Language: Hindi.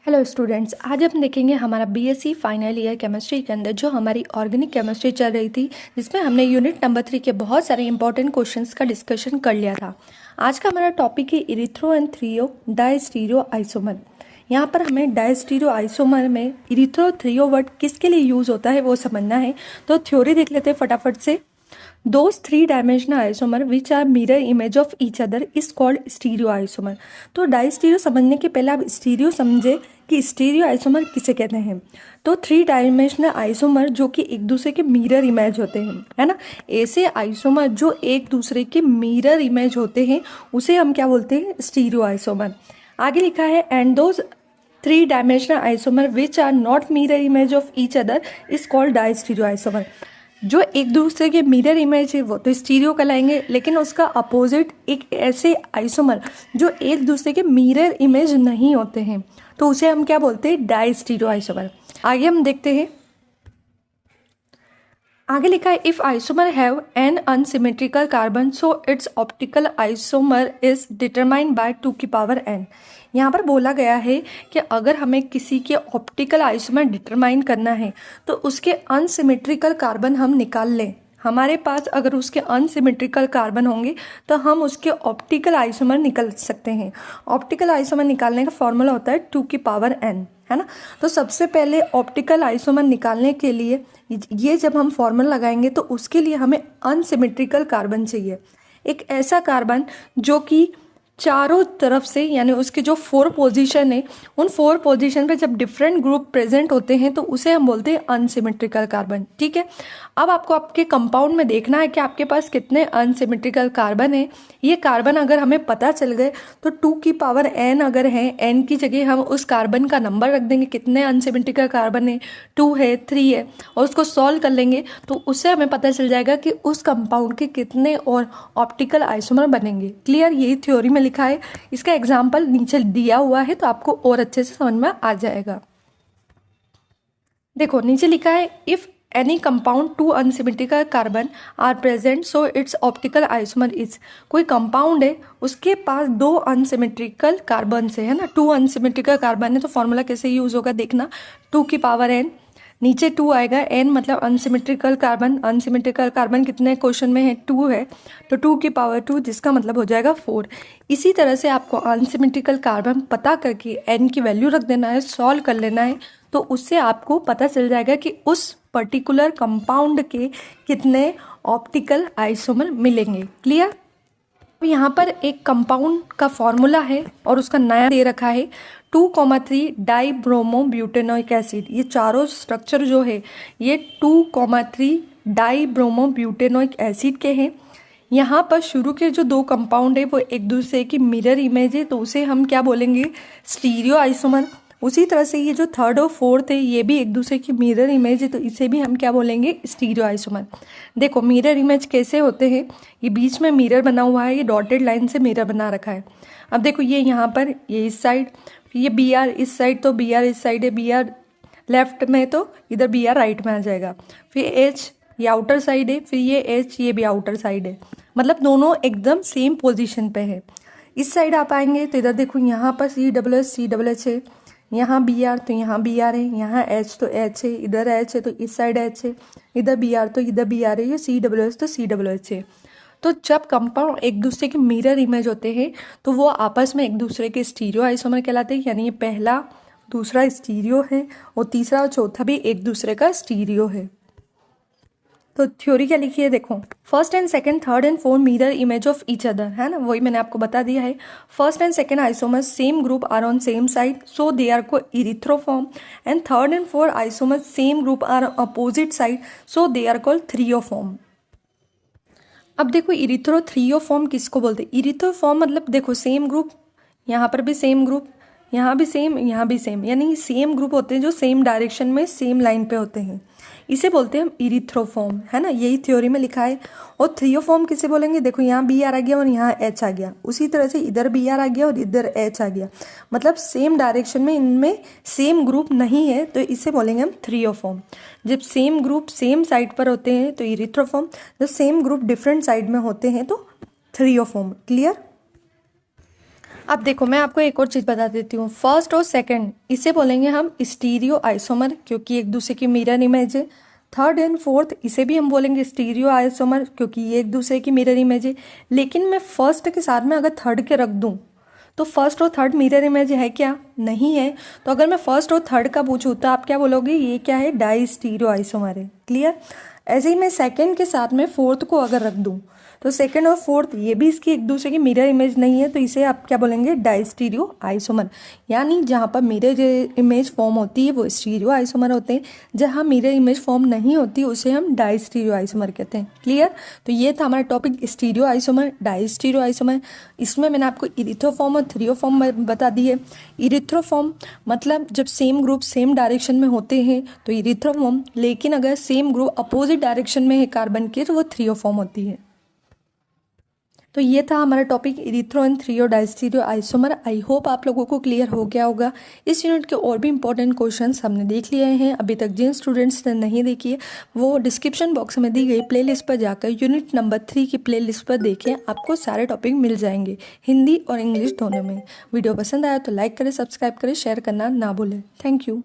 हेलो स्टूडेंट्स, आज हम देखेंगे हमारा बीएससी फाइनल ईयर केमिस्ट्री के अंदर जो हमारी ऑर्गेनिक केमिस्ट्री चल रही थी, जिसमें हमने यूनिट नंबर 3 के बहुत सारे इंपॉर्टेंट क्वेश्चंस का डिस्कशन कर लिया था। आज का हमारा टॉपिक है erythro and threo diastereo isomer. यहाँ पर हमें डायस्टीरियो आइसोमर में इरिथ्रो थ्रियो वर्ड किसके लिए यूज़ होता है वो समझना है। तो थ्योरी देख लेते हैं फटाफट से। Those three-dimensional isomer which are mirror image of each other is called stereoisomer। तो डाइस्टीरियो समझने के पहले आप स्टीरियो समझे कि स्टीरियो आइसोमर किसे कहते हैं। तो थ्री डायमेंशनल आइसोमर जो कि एक दूसरे के मिरर इमेज होते हैं, है ना। ऐसे आइसोमर जो एक दूसरे के मिरर इमेज होते हैं उसे हम क्या बोलते हैं, स्टीरियो आइसोमर। आगे लिखा है and those three dimensional isomer which are not mirror image of each other is called diastereoisomer. जो एक दूसरे के मिरर इमेज है वो तो स्टीरियो कहलाएंगे, लेकिन उसका अपोजिट एक ऐसे आइसोमर जो एक दूसरे के मिरर इमेज नहीं होते हैं तो उसे हम क्या बोलते हैं, डाइस्टीरियो आइसोमर। आगे हम देखते हैं। आगे लिखा है if isomer have an unsymmetrical carbon so it's optical isomer is determined by 2 की पावर n। यहाँ पर बोला गया है कि अगर हमें किसी के ऑप्टिकल आइसोमर डिटरमाइन करना है तो उसके अनसिमेट्रिकल कार्बन हम निकाल लें। हमारे पास अगर उसके अनसिमेट्रिकल कार्बन होंगे तो हम उसके ऑप्टिकल आइसोमर निकाल सकते हैं। ऑप्टिकल आइसोमर निकालने का फॉर्मूला होता है 2 की पावर n, है ना। तो सबसे पहले ऑप्टिकल आइसोमर निकालने के लिए ये जब हम फॉर्मूला लगाएंगे तो उसके लिए हमें अनसिमेट्रिकल कार्बन चाहिए। एक ऐसा कार्बन जो कि चारों तरफ से, यानी उसके जो 4 पोजीशन है उन 4 पोजीशन पे जब डिफरेंट ग्रुप प्रेजेंट होते हैं तो उसे हम बोलते हैं अनसिमेट्रिकल कार्बन। ठीक है, अब आपको आपके कंपाउंड में देखना है कि आपके पास कितने अनसिमेट्रिकल कार्बन है। ये कार्बन अगर हमें पता चल गए तो 2 की पावर n अगर है, n की जगह हम उस कार्बन का नंबर रख देंगे, कितने अनसिमेट्रिकल कार्बन है, 2 है, 3 है, और उसको सॉल्व कर लेंगे तो उससे हमें पता चल जाएगा कि उस कंपाउंड के कितने और ऑप्टिकल आइसोमर बनेंगे। क्लियर, यही थ्योरी में लिखा है। इसका एग्जाम्पल नीचे दिया हुआ है तो आपको और अच्छे से समझ में आ जाएगा। देखो नीचे लिखा है if any compound 2 unsymmetrical carbon are present so it's optical isomer is. कोई कंपाउंड है उसके पास 2 अनसिमेट्रिकल कार्बन है ना, 2 अनसिमेट्रिकल कार्बन है तो फॉर्मूला कैसे यूज होगा देखना, 2 की पावर n, नीचे 2 आएगा, n मतलब अनसिमेट्रिकल कार्बन। अनसिमेट्रिकल कार्बन कितने क्वेश्चन में है, 2 है, तो 2 की पावर 2 जिसका मतलब हो जाएगा 4। इसी तरह से आपको अनसिमेट्रिकल कार्बन पता करके n की वैल्यू रख देना है, सॉल्व कर लेना है, तो उससे आपको पता चल जाएगा कि उस पर्टिकुलर कंपाउंड के कितने ऑप्टिकल आइसोमर मिलेंगे। क्लियर। अब यहाँ पर एक कंपाउंड का फॉर्मूला है और उसका नया दे रखा है 2,3 डाई ब्रोमो ब्यूटेनोइक एसिड। ये चारों स्ट्रक्चर जो है ये 2,3 डाई ब्रोमो ब्यूटेनोइक एसिड के हैं। यहाँ पर शुरू के जो 2 कंपाउंड है वो एक दूसरे की मिरर इमेज है तो उसे हम क्या बोलेंगे, स्टीरियो आइसोमर। उसी तरह से ये जो 3rd और 4th है ये भी एक दूसरे की मिरर इमेज है तो इसे भी हम क्या बोलेंगे, स्टीरियो आइसोमर। देखो मिरर इमेज कैसे होते हैं, ये बीच में मिरर बना हुआ है, ये डॉटेड लाइन से मिरर बना रखा है। अब देखो ये यहाँ पर ये इस साइड, ये बी आर इस साइड, तो बी आर इस साइड है, बी आर लेफ्ट में तो इधर बी आर राइट में आ जाएगा। फिर एच ये आउटर साइड है, फिर ये एच ये भी आउटर साइड है, मतलब दोनों एकदम सेम पोजिशन पे है। इस साइड आप आएंगे तो इधर देखो यहाँ पर CWH है, यहाँ बी आर तो यहाँ बी आर है, यहाँ एच तो एच है, इधर एच है तो इस साइड एच है, इधर बी आर तो इधर बी आर है, ये CWH तो CWH है। तो जब कंपाउंड एक दूसरे के मिरर इमेज होते हैं तो वो आपस में एक दूसरे के स्टीरियो आइसोमर कहलाते हैं, यानी ये पहला दूसरा स्टीरियो है और तीसरा और चौथा भी एक दूसरे का स्टीरियो है। तो थ्योरी क्या लिखी है देखो, first and second, third and fourth mirror image of each other, है ना, वही मैंने आपको बता दिया है। First and second isomers same group are on same side so they are को erythro form, and third and fourth isomers same group are opposite side so they are called threo form. अब देखो इरिथ्रो थ्रियोफॉर्म किसको बोलते हैं, इरिथ्रोफॉर्म मतलब देखो सेम ग्रुप, यहाँ पर भी सेम ग्रुप, यहाँ भी सेम, यहाँ भी सेम, यानी सेम ग्रुप होते हैं जो सेम डायरेक्शन में सेम लाइन पे होते हैं, इसे बोलते हैं हम इरिथ्रोफॉर्म, है ना, यही थ्योरी में लिखा है। और थ्रियोफॉर्म किसे बोलेंगे, देखो यहाँ बी आर आ गया और यहाँ एच आ गया, उसी तरह से इधर बी आर आ गया और इधर एच आ गया, मतलब सेम डायरेक्शन में इनमें सेम ग्रुप नहीं है तो इसे बोलेंगे हम थ्रियोफॉर्म। जब सेम ग्रुप सेम साइड पर होते हैं तो इरिथ्रोफॉर्म, जब सेम ग्रुप डिफरेंट साइड में होते हैं तो थ्रियोफॉर्म। क्लियर। अब देखो मैं आपको एक और चीज़ बता देती हूँ, फर्स्ट और सेकंड इसे बोलेंगे हम स्टीरियो आइसोमर क्योंकि एक दूसरे की मिरर इमेज है। थर्ड एंड फोर्थ इसे भी हम बोलेंगे स्टीरियो आइसोमर क्योंकि ये एक दूसरे की मिरर इमेज है। लेकिन मैं फर्स्ट के साथ में अगर थर्ड के रख दूँ तो फर्स्ट और थर्ड मिरर इमेज है क्या? नहीं है। तो अगर मैं फर्स्ट और थर्ड का पूछूँ तो आप क्या बोलोगे? ये क्या है? डाई स्टीरियो आइसोमर है। क्लियर? ऐसे ही मैं सेकंड के साथ में फोर्थ को अगर रख दूँ तो सेकंड और फोर्थ ये भी इसकी एक दूसरे की मिरर इमेज नहीं है, तो इसे आप क्या बोलेंगे? Diastereoisomer. यानी जहाँ पर मिरर इमेज फॉर्म होती है वो स्टीरियो आइसोमर होते हैं, जहाँ मिरर इमेज फॉर्म नहीं होती उसे हम डाई स्टीरियो आइसोमर कहते हैं। क्लियर? तो ये था हमारा topic stereoisomer, diastereoisomer. इसमें मैंने आपको इरिथ्रोफॉर्म और थ्रियोफॉर्म बता दी है। इरिथ्रोफॉर्म मतलब जब सेम ग्रुप सेम डायरेक्शन में होते हैं तो इरिथ्रोफॉर्म, लेकिन अगर सेम ग्रुप अपोजिट डायरेक्शन में है कार्बन के तो वो थ्रियोफॉर्म होती है। तो ये था हमारा topic erythro and threo diastereo isomer. I hope आप लोगों को क्लियर हो गया होगा। इस यूनिट के और भी इंपॉर्टेंट क्वेश्चंस हमने देख लिए हैं। अभी तक जिन स्टूडेंट्स ने नहीं देखी है वो डिस्क्रिप्शन बॉक्स में दी गई प्लेलिस्ट पर जाकर यूनिट नंबर 3 की प्लेलिस्ट पर देखें, आपको सारे टॉपिक मिल जाएंगे हिंदी और इंग्लिश दोनों में। वीडियो पसंद आया तो लाइक करें, सब्सक्राइब करें, शेयर करना ना भूलें। Thank you.